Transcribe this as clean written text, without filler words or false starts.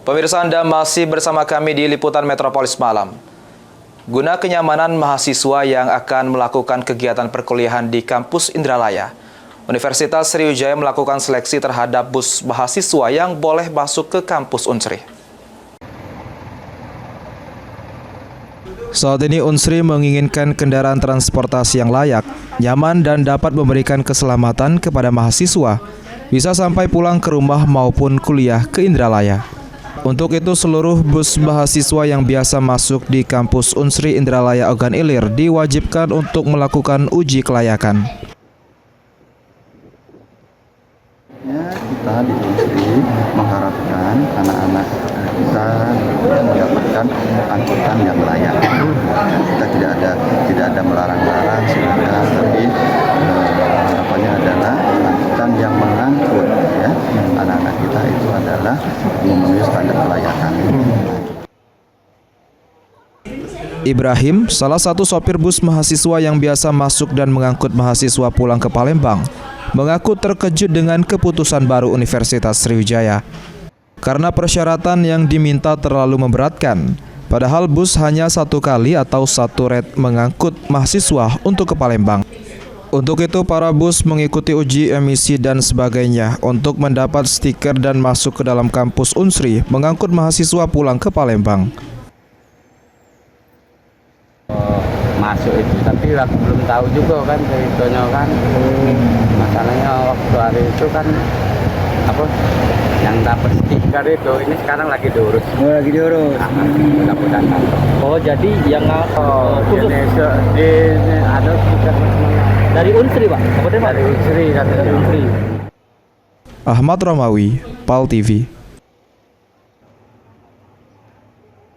Pemirsa, Anda masih bersama kami di Liputan Metropolis Malam. Guna kenyamanan mahasiswa yang akan melakukan kegiatan perkuliahan di kampus Indralaya, Universitas Sriwijaya melakukan seleksi terhadap bus mahasiswa yang boleh masuk ke kampus Unsri. Saat ini Unsri menginginkan kendaraan transportasi yang layak, nyaman dan dapat memberikan keselamatan kepada mahasiswa, bisa sampai pulang ke rumah maupun kuliah ke Indralaya. Untuk itu seluruh bus mahasiswa yang biasa masuk di kampus Unsri Indralaya Ogan Ilir diwajibkan untuk melakukan uji kelayakan. Kita di Unsri mengharapkan anak-anak kita mendapatkan angkutan yang layak. Kita tidak ada melarang-larang sehingga, tapi harapannya adalah angkutan yang mengangkut ya anak-anak kita itu adalah memenuhi standar kelayakan. Ibrahim, salah satu sopir bus mahasiswa yang biasa masuk dan mengangkut mahasiswa pulang ke Palembang, mengaku terkejut dengan keputusan baru Universitas Sriwijaya karena persyaratan yang diminta terlalu memberatkan. Padahal bus hanya satu kali atau satu red mengangkut mahasiswa untuk ke Palembang. Untuk itu para bus mengikuti uji emisi dan sebagainya untuk mendapat stiker dan masuk ke dalam kampus Unsri mengangkut mahasiswa pulang ke Palembang. Masuk itu, tapi aku belum tahu juga kan ceritanya kan. Masalahnya waktu hari itu kan apa yang dapat stiker itu ini sekarang lagi diurus. Lagi diurus. Mudah-mudahan. Oh, jadi yang khusus Ini ada stiker dari Unsri, Pak? dari Unsri, Dari Unsri. Ahmad Romawi, PAL TV.